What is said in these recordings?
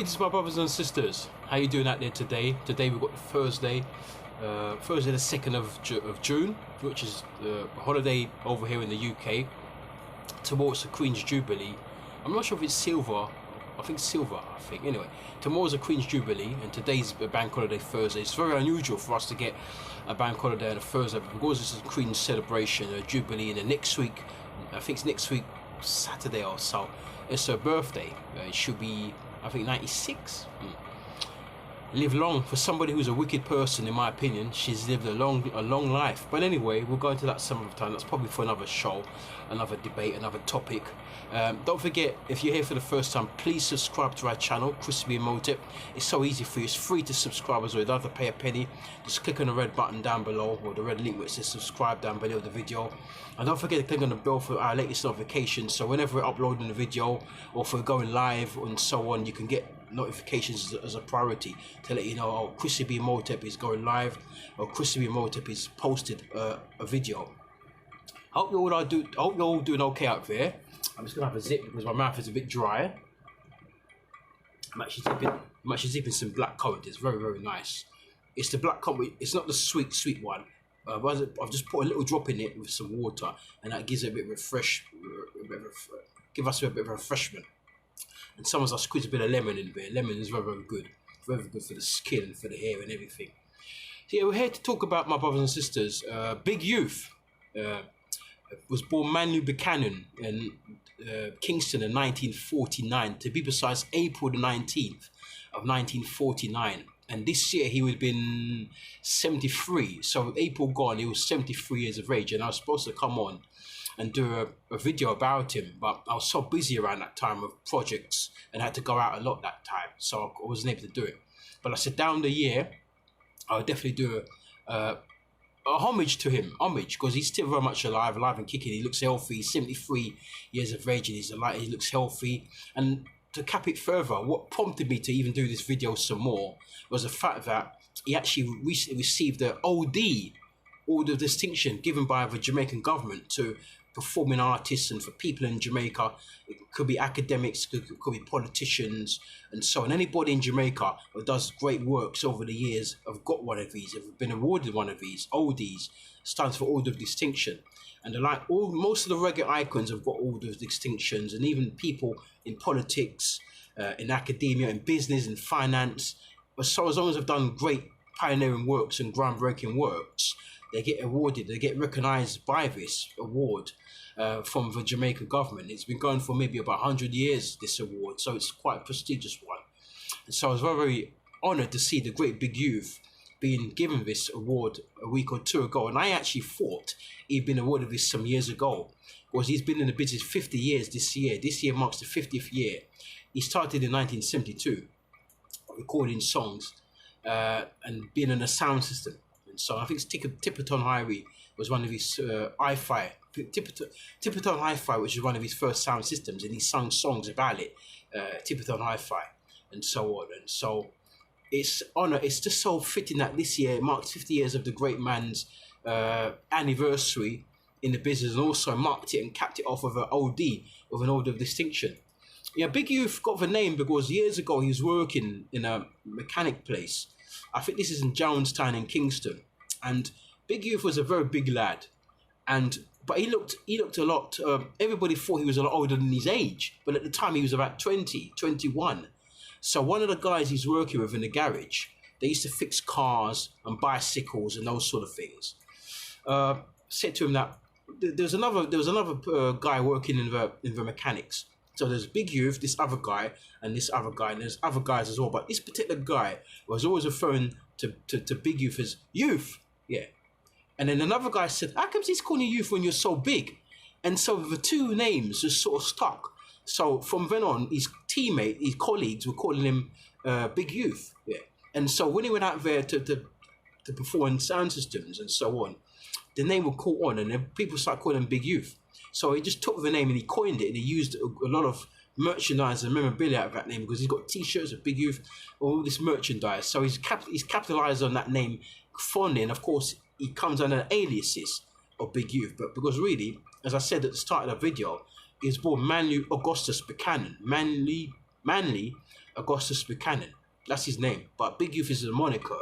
Greetings, my brothers and sisters. How you doing out there today? Today we've got Thursday the 2nd of June, which is a holiday over here in the UK. Tomorrow's the Queen's Jubilee. I'm not sure if it's silver. I think silver. Anyway, tomorrow's a Queen's Jubilee, and today's a bank holiday Thursday. It's very unusual for us to get a bank holiday on a Thursday, but because it's a Queen's celebration, a Jubilee, and then next week, I think it's next week Saturday or so, it's her birthday. It should be, I think, 96. Live long. For somebody who's a wicked person, in my opinion, she's lived a long life. But anyway, we'll go into that some other time. That's probably for another show, another debate, another topic. Don't forget, if you're here for the first time, please subscribe to our channel, Crispy Motep. It's so easy for you. It's free to subscribe as well. You don't have to pay a penny. Just click on the red button down below, or the red link where it says subscribe down below the video. And don't forget to click on the bell for our latest notifications, so whenever we're uploading a video or if we're going live and so on, you can get notifications as a priority to let you know, oh, Crispy Motep is going live, or Crispy Motep is posted a video. Hope you're all doing okay out there. I'm just gonna have a zip because my mouth is a bit dry. I'm actually zipping some black currant. It's very nice. It's the black currant. It's not the sweet one. I've just put a little drop in it with some water, and that gives it a bit of give us a bit of refreshment. And sometimes I squeeze a bit of lemon in there. Lemon is very good. Very good for the skin and for the hair and everything. So yeah, we're here to talk about, my brothers and sisters, Big Youth. Was born Manu Buchanan in Kingston in 1949. To be precise, April the 19th of 1949. And this year he would have been 73. So April gone, he was 73 years of age. And I was supposed to come on and do a video about him, but I was so busy around that time with projects and had to go out a lot that time, so I wasn't able to do it. But I said down the year, I'll definitely do a homage to him, because he's still very much alive and kicking. He looks healthy. He's 73 years of age and he's alive. He looks healthy. And to cap it further, what prompted me to even do this video some more was the fact that he actually recently received the Order of Distinction given by the Jamaican government to performing artists and for people in Jamaica. It could be academics, could be politicians, and so on. Anybody in Jamaica who does great works over the years have got one of these, have been awarded one of these. ODs stands for Order of Distinction. And most of the reggae icons have got Order of Distinctions, and even people in politics, in academia, in business, in finance. So as long as they've done great pioneering works and groundbreaking works, they get awarded, they get recognised by this award from the Jamaican government. It's been going for maybe about 100 years, this award, so it's quite a prestigious one. And so I was very honoured to see the great Big Youth being given this award a week or two ago. And I actually thought he'd been awarded this some years ago, because he's been in the business 50 years this year. This year marks the 50th year. He started in 1972, recording songs and being in a sound system. So I think Tipperton Highway was one of his hi-fi. Tipperton Hi-Fi, which is one of his first sound systems, and he sung songs about it, Tipperton Hi-Fi, and so on. And so it's just so fitting that this year marks 50 years of the great man's anniversary in the business, and also marked it and capped it off with an OD, with an Order of Distinction. Yeah, Big Youth got the name because years ago he was working in a mechanic place. I think this is in Jonestown in Kingston, and Big Youth was a very big lad, but he looked a lot. Everybody thought he was a lot older than his age, but at the time he was about 20, 21. So one of the guys he's working with in the garage, they used to fix cars and bicycles and those sort of things. Said to him that there was another guy working in the mechanics. So there's Big Youth, this other guy, and this other guy, and there's other guys as well. But this particular guy was always referring to Big Youth as Youth, yeah. And then another guy said, how come he's calling you Youth when you're so big? And so the two names just sort of stuck. So from then on, his colleagues were calling him Big Youth, yeah. And so when he went out there to perform sound systems and so on, the name would caught on, and then people started calling him Big Youth. So he just took the name and he coined it, and he used a lot of merchandise and memorabilia out of that name, because he's got T-shirts of Big Youth, all this merchandise. So he's capitalised on that name fondly, and of course he comes under aliases of Big Youth. But because really, as I said at the start of the video, he was born Manu Augustus Buchanan, Manly Augustus Buchanan. That's his name. But Big Youth is a moniker.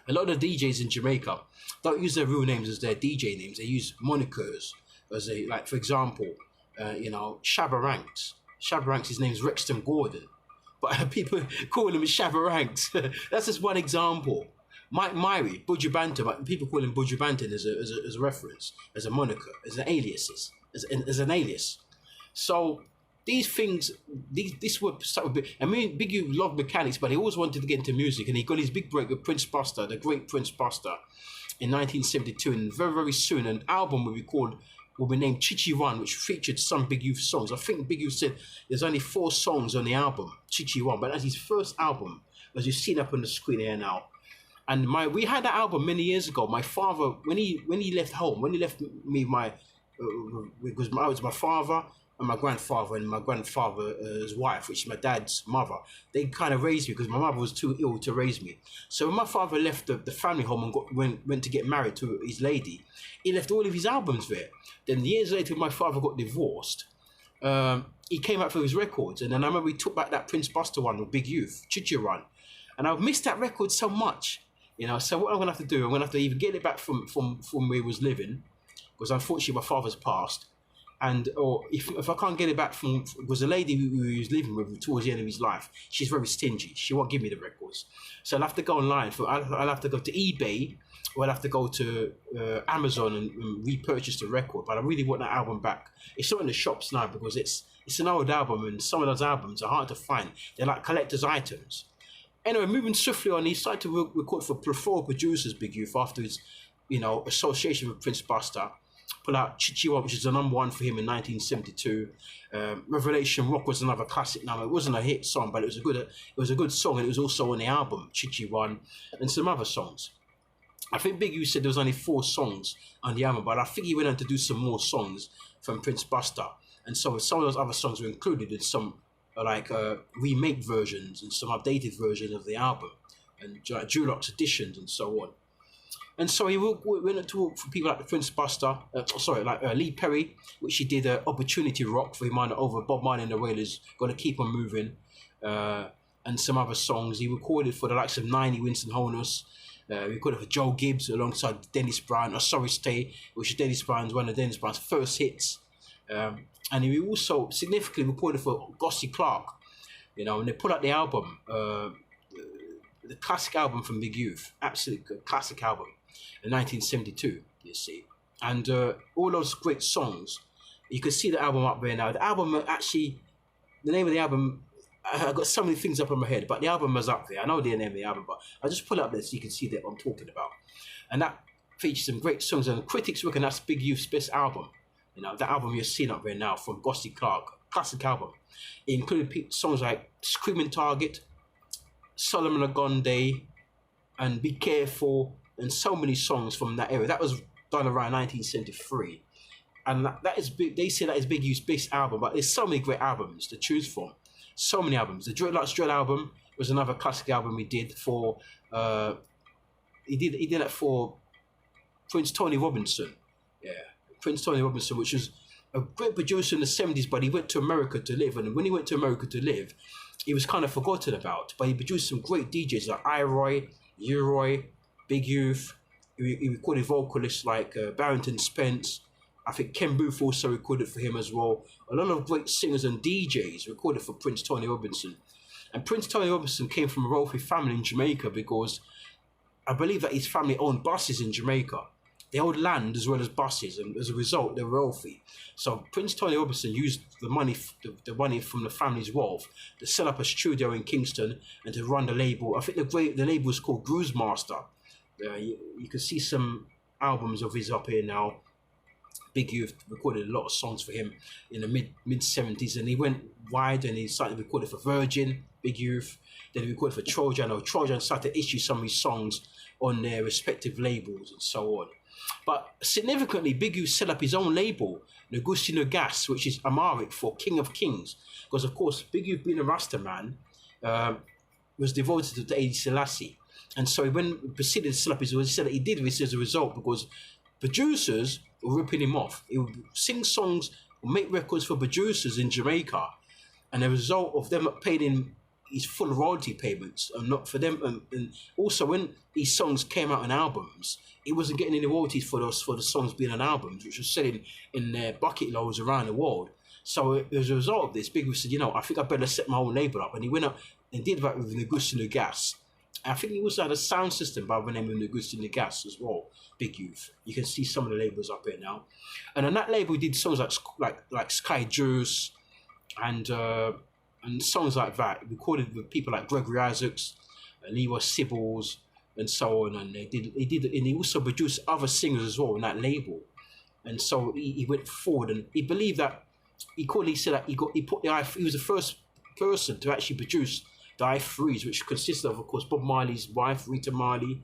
A lot of DJs in Jamaica don't use their real names as their DJ names. They use monikers as a, like, for example, Shabba Ranks. Shabba Ranks, his name's Rexton Gordon. But people call him Shabba Ranks. That's just one example. Mike Myrie, Buju Banton, but people call him Buju Banton as a reference, as a moniker, as an alias, as an alias. So these things, this would start with. I mean, Big U loved mechanics, but he always wanted to get into music, and he got his big break with Prince Buster, the great Prince Buster, in 1972. And very, very soon, an album will be named Chichi One, which featured some Big Youth songs. I think Big Youth said there's only 4 songs on the album, Chichi One, but that's his first album, as you've seen up on the screen here now. And we had that album many years ago. My father, when he left home, when he left me, because I was my father and my grandfather and my grandfather's wife, which is my dad's mother. They kind of raised me because my mother was too ill to raise me. So when my father left the family home and went to get married to his lady, he left all of his albums there. Then years later, my father got divorced. He came out for his records, and then I remember he took back that Prince Buster one with Big Youth, Chichi Run, and I've missed that record so much. So what I'm gonna have to do, I'm gonna have to either get it back from where he was living, because unfortunately my father's passed, or if I can't get it back from, because the lady who he was living with towards the end of his life, she's very stingy. She won't give me the records, so I'll have to go online. I'll have to go to eBay, or I'll have to go to Amazon and repurchase the record. But I really want that album back. It's not in the shops now because it's an old album, and some of those albums are hard to find. They're like collector's items. Anyway, moving swiftly on, he started to record for four producers, Big Youth, after his, association with Prince Buster. Pull out Chichi One, which is the #1 for him in 1972. Revelation Rock was another classic number. It wasn't a hit song, but it was a good song, and it was also on the album, Chichi One, and some other songs. I think Big Youth said there was only 4 songs on the album, but I think he went on to do some more songs from Prince Buster. And so some of those other songs were included in some remake versions and some updated versions of the album, and Dulux editions and so on. And so he went on to work for people like Prince Buster, Lee Perry, which he did Opportunity Rock for him over Bob Marley and the Wailers, Gotta Keep On Moving, and some other songs. He recorded for the likes of 90 Winston Honus. He recorded for Joe Gibbs alongside Dennis Brown, Sorry Stay, which is one of Dennis Brown's first hits. And he also significantly recorded for Gossie Clark, and they put out the album, the classic album from Big Youth, absolutely classic album, in 1972, you see. And all those great songs, you can see the album up there now. The album actually, the name of the album, I've got so many things up in my head, but the album is up there. I know the name of the album, but I'll just pull it up there so you can see that I'm talking about. And that features some great songs, and critics reckon that's Big Youth's best album. The album you're seeing up there now from Gossie Clark, classic album. It included songs like Screaming Target, Solomon Agonde, and Be Careful, and so many songs from that era. That was done around 1973. And that is big. They say that is Big Youth's best album, but there's so many great albums to choose from. So many albums. The Dreadlocks Drill album was another classic album he did for, he did that for Prince Tony Robinson. Yeah. Prince Tony Robinson, which was a great producer in the 70s, but he went to America to live. And when he went to America to live, he was kind of forgotten about. But he produced some great DJs like Iroy, Uroy, Big Youth. He recorded vocalists like Barrington Spence. I think Ken Booth also recorded for him as well. A lot of great singers and DJs recorded for Prince Tony Robinson. And Prince Tony Robinson came from a wealthy family in Jamaica because I believe that his family owned buses in Jamaica. They owned land as well as buses, and as a result, they're wealthy. So Prince Tony Robinson used the money from the family's wealth to set up a studio in Kingston and to run the label. I think the label was called Groove Master. You can see some albums of his up here now. Big Youth recorded a lot of songs for him in the mid 70s, and he went wide and he started recording for Virgin, Big Youth. Then he recorded for Trojan, or Trojan started to issue some of his songs on their respective labels and so on. But significantly, Big Youth set up his own label, Ngusi Gas, which is Amharic for King of Kings. Because, of course, Big Youth, being a Rasta man, was devoted to the Haile Selassie. And so when he proceeded to set up he said that he did this as a result because producers were ripping him off. He would sing songs or make records for producers in Jamaica. And the result of them paying him his full royalty payments, and not for them. And also, when these songs came out on albums, he wasn't getting any royalties for the songs being on albums, which was selling in their bucket loads around the world. So as a result of this, Big Youth said, I think I better set my own label up, and he went up and did that with Negusi Gas. I think he also had a sound system by the name of Negusi Gas as well. Big Youth. You can see some of the labels up here now, and on that label he did songs like Sky Juice, and songs like that. He recorded with people like Gregory Isaacs, Leroy Sibbles, and so on. And and he also produced other singers as well on that label. And so he went forward, and he believed that he said that he was the first person to actually produce the I3s, which consisted of course, Bob Marley's wife, Rita Marley,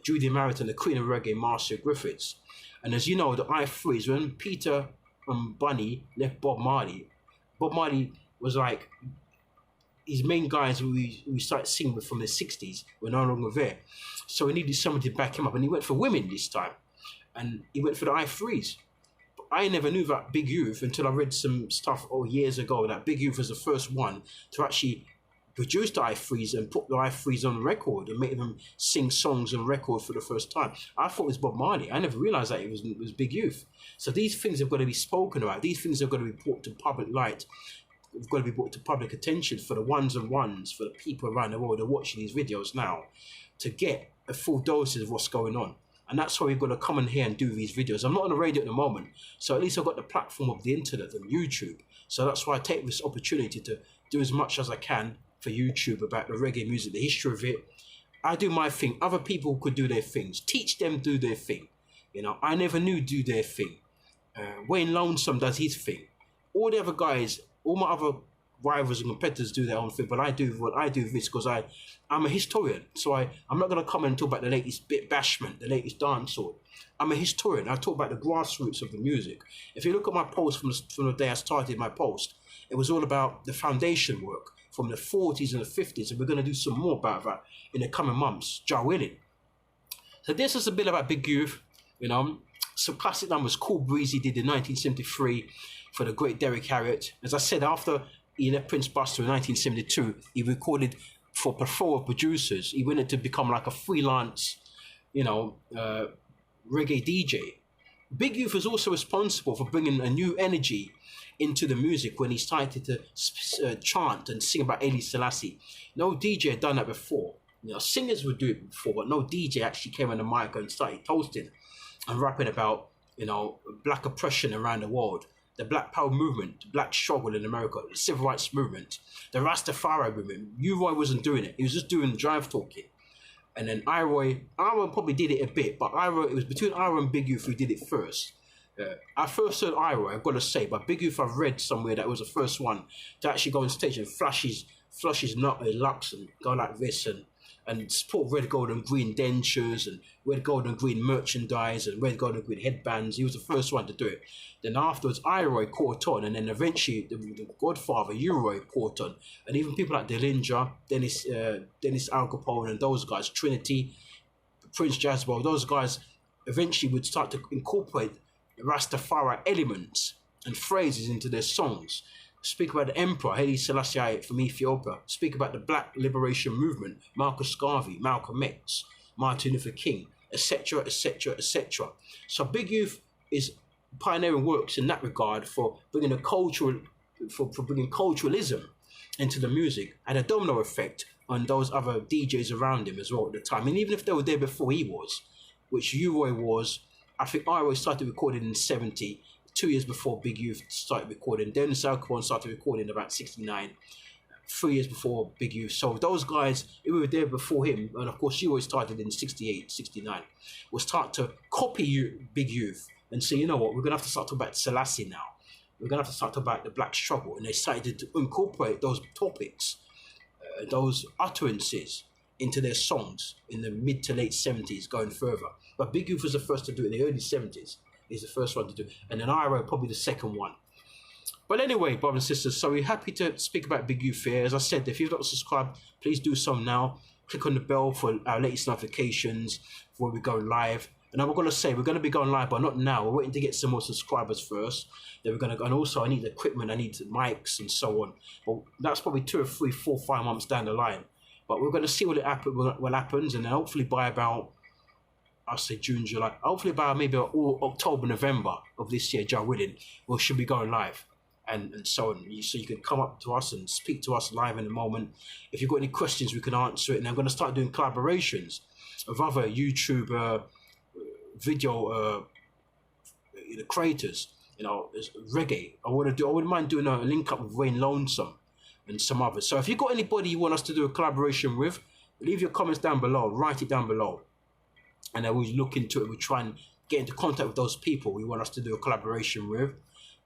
Judy Marriott, and the Queen of Reggae, Marcia Griffiths. And as you know, the I3s, when Peter and Bunny left Bob Marley was like his main guys who we started singing with from the 60s were no longer there. So he needed somebody to back him up, and he went for women this time. And he went for the I3s. But I never knew that Big Youth until I read some stuff years ago, that Big Youth was the first one to actually produce the I3s and put the I3s on record and make them sing songs on record for the first time. I thought it was Bob Marley. I never realized that it was Big Youth. So these things have got to be spoken about. These things have got to be brought to public light. They've got to be brought to public attention for the ones and ones, for the people around the world who are watching these videos now, to get a full dose of what's going on. And that's why we've got to come in here and do these videos. I'm not on the radio at the moment, so at least I've got the platform of the internet and YouTube. So that's why I take this opportunity to do as much as I can for YouTube about the reggae music, the history of it. I do my thing. Other people could do their things. Teach them do their thing. I never knew do their thing. Wayne Lonesome does his thing. All the other guys, all my other rivals and competitors do their own thing, but I do this because I'm a historian. So I'm not going to come and talk about the latest bit bashment, the latest dancehall. I'm a historian. I talk about the grassroots of the music. If you look at my post from the day I started my post, it was all about the foundation work from the 40s and the 50s, and we're going to do some more about that in the coming months, Jah willing. So this is a bit about Big Youth, some classic numbers. Cool Breeze he did in 1973 for the great Derek Harriott. As I said, after he left Prince Buster in 1972, he recorded for plethora producers. He went to become like a freelance, reggae DJ. Big Youth was also responsible for bringing a new energy into the music when he started to chant and sing about Haile Selassie. No DJ had done that before. Singers would do it before, but no DJ actually came on the mic and started toasting and rapping about, black oppression around the world, the Black Power movement, the black struggle in America, the civil rights movement, the Rastafari movement. U-Roy wasn't doing it. He was just doing drive talking. And then I-Roy probably did it a bit, but it was between I-Roy and Big Youth who did it first. I first heard I-Roy, I've got to say, but Big Youth I've read somewhere that was the first one to actually go on stage and flush his locks and go like this and sport red, gold and green dentures and red, gold and green merchandise and red, gold and green headbands. He was the first one to do it. Then afterwards, I-Roy caught on, and then eventually the Godfather, U-Roy, caught on. And even people like Dillinger, Dennis Al Capone and those guys, Trinity, Prince Jazzbo, those guys eventually would start to incorporate Rastafari elements and phrases into their songs. Speak about the Emperor, Haile Selassie from Ethiopia. Speak about the Black Liberation Movement, Marcus Garvey, Malcolm X, Martin Luther King, etc., etc., etc. So Big Youth is pioneering works in that regard for bringing bringing culturalism into the music, and a domino effect on those other DJs around him as well at the time. And even if they were there before he was, which U-Roy was, I think I-Roy started recording in 70, 2 years before Big Youth started recording. Dennis Al Capone started recording about 69, 3 years before Big Youth. So those guys who were there before him, and of course U-Roy started in 68, 69, will start to copy Big Youth and say, you know what, we're going to have to start talking about Selassie now. We're going to have to start talking about the black struggle. And they started to incorporate those topics, those utterances into their songs in the mid to late 70s going further. But Big Youth was the first to do it in the early 70s. He's the first one to do it. And then I-Roy probably the second one. But anyway, brothers and sisters, so we're happy to speak about Big Youth here. As I said, if you've not subscribed, please do so now. Click on the bell for our latest notifications for when we go live. And I'm gonna say we're gonna be going live, but not now. We're waiting to get some more subscribers first. Then we're gonna go, and also I need equipment, I need mics and so on. But that's probably 2 or 3, 4, 5 months down the line. But we're gonna see what happens, and then hopefully by about, I'll say June, July. Hopefully by maybe all October, November of this year, Joe willing, we should be going live. And so on. So you can come up to us and speak to us live in a moment. If you've got any questions, we can answer it. And I'm going to start doing collaborations with other YouTube video creators. You know, reggae. I wouldn't mind doing a link up with Wayne Lonesome and some others. So if you've got anybody you want us to do a collaboration with, leave your comments down below. Write it down below. And then we look into it. We try and get into contact with those people we want us to do a collaboration with,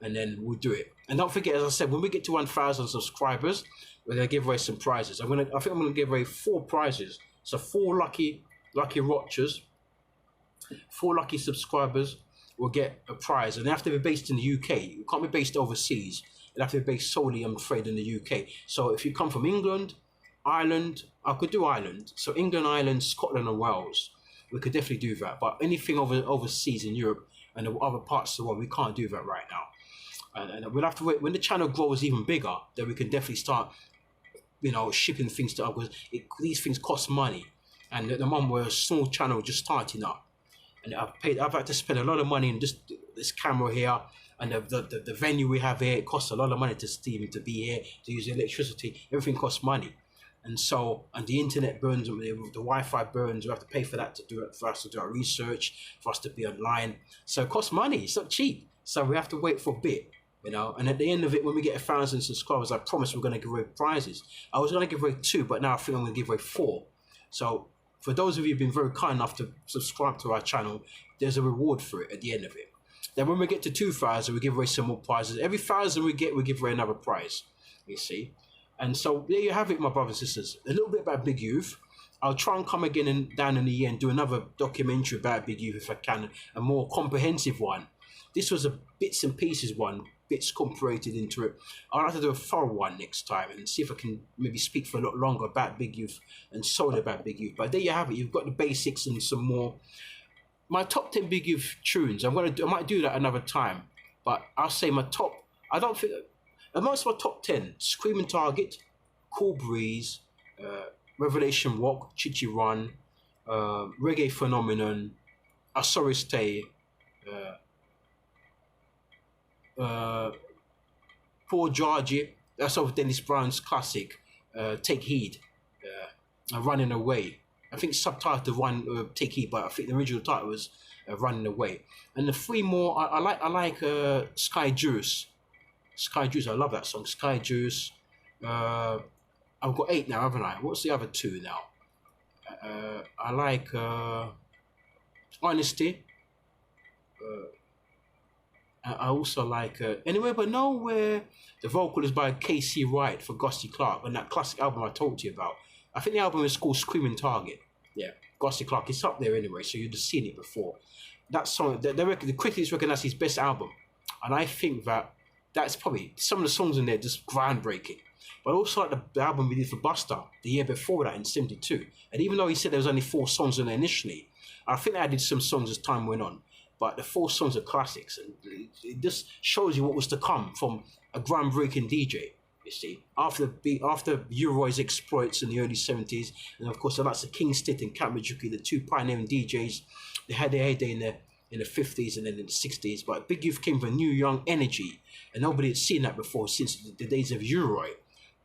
and then we'll do it. And don't forget, as I said, when we get to 1,000 subscribers, we're gonna give away some prizes. I think I'm gonna give away 4 prizes. So 4 lucky watchers, 4 lucky subscribers will get a prize, and they have to be based in the UK. You can't be based overseas. It have to be based solely, I'm afraid, in the UK. So if you come from England, Ireland, I could do Ireland. So England, Ireland, Scotland, and Wales. We could definitely do that, but anything overseas in Europe and the other parts of the world, we can't do that right now. And we'll have to wait when the channel grows even bigger. Then we can definitely start, you know, shipping things to others. These things cost money, and at the moment we're a small channel just starting up, and I've had to spend a lot of money in just this camera here, and the venue we have here. It costs a lot of money to Steven to be here, to use electricity. Everything costs money. And so, and the internet burns, the Wi-Fi burns. We have to pay for that to do it, for us to do our research, for us to be online. So it costs money. It's not cheap. So we have to wait for a bit, you know. And at the end of it, when we get 1,000 subscribers, I promise we're going to give away prizes. I was going to give away 2, but now I think I'm going to give away 4. So for those of you who've been very kind enough to subscribe to our channel, there's a reward for it at the end of it. Then when we get to 2,000, we give away some more prizes. Every 1,000 we get, we give away another prize. You see. And so there you have it, my brothers and sisters. A little bit about Big Youth. I'll try and come again down in the year and do another documentary about Big Youth if I can, a more comprehensive one. This was a bits and pieces one, bits incorporated into it. I'll have to do a thorough one next time and see if I can maybe speak for a lot longer about Big Youth and solely about Big Youth. But there you have it. You've got the basics and some more. My top 10 Big Youth tunes. I might do that another time. But I'll say my top. I don't think. Amongst my top 10, Screaming Target, Cool Breeze, Revelation Walk, Chichi Run, Reggae Phenomenon, Sorry Stay, Poor Georgie, that's of Dennis Brown's classic, Take Heed, Running Away. I think subtitled one Take Heed, but I think the original title was Running Away. And the 3 more, I like Sky Juice. Sky Juice, I love that song. Sky Juice. I've got 8 now, haven't I? What's the other 2 now? I like Honesty. I also like Anywhere But Nowhere. The vocal is by KC Wright for Gosty Clark, and that classic album I told you about. I think the album is called Screaming Target. Yeah, Gosty Clark. It's up there anyway, so you've just seen it before. That song, the critics reckon that's his best album, and I think that's probably some of the songs in there just groundbreaking. But also like the album we did for Buster the year before that in '72. And even though he said there was only 4 songs in there initially, I think they added some songs as time went on. But the 4 songs are classics, and it just shows you what was to come from a groundbreaking DJ. You see, after Uroy's exploits in the early '70s, and of course the likes of King Stitt and Cat Majuki, the 2 pioneering DJs, they had their heyday in the 50s and then in the 60s. But Big Youth came with a new young energy, and nobody had seen that before since the days of Uroy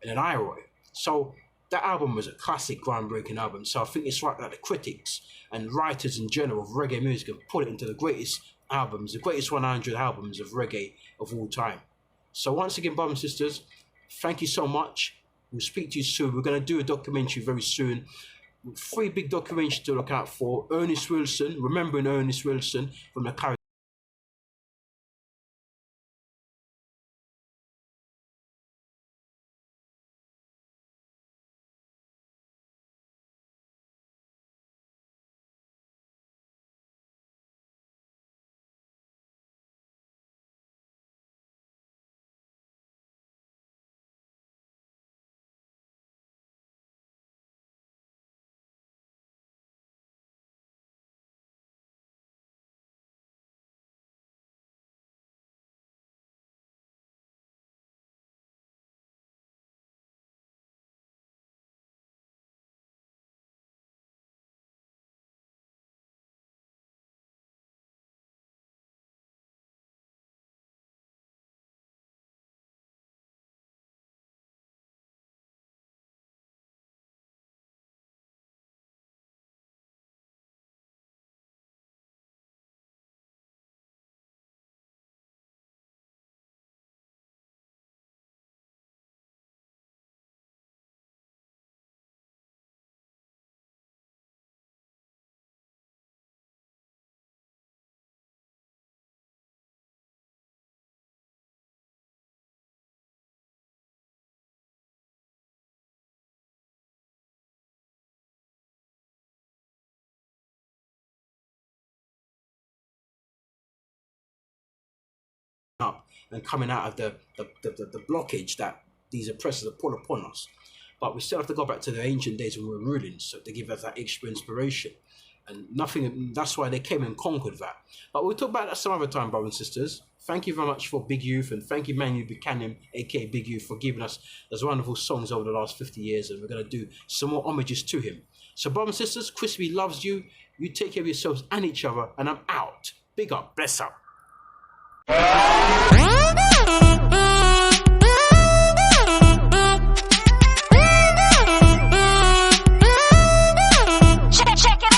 and then Iroy. So that album was a classic, groundbreaking album. So I think it's right that the critics and writers in general of reggae music have put it into the greatest albums, the greatest 100 albums of reggae of all time. So once again, brothers and sisters, thank you so much. We'll speak to you soon. We're going to do a documentary very soon. 3 big documentaries to look out for. Ernest Wilson, remembering Ernest Wilson from the and coming out of the blockage that these oppressors have put upon us. But we still have to go back to the ancient days when we were ruling, so to give us that extra inspiration. And nothing, that's why they came and conquered that. But we'll talk about that some other time, brothers and sisters. Thank you very much for Big Youth, and thank you, Manu Buchanan, aka Big Youth, for giving us those wonderful songs over the last 50 years, and we're going to do some more homages to him. So, brothers and sisters, Crispy loves you. You take care of yourselves and each other, and I'm out. Big up, bless up.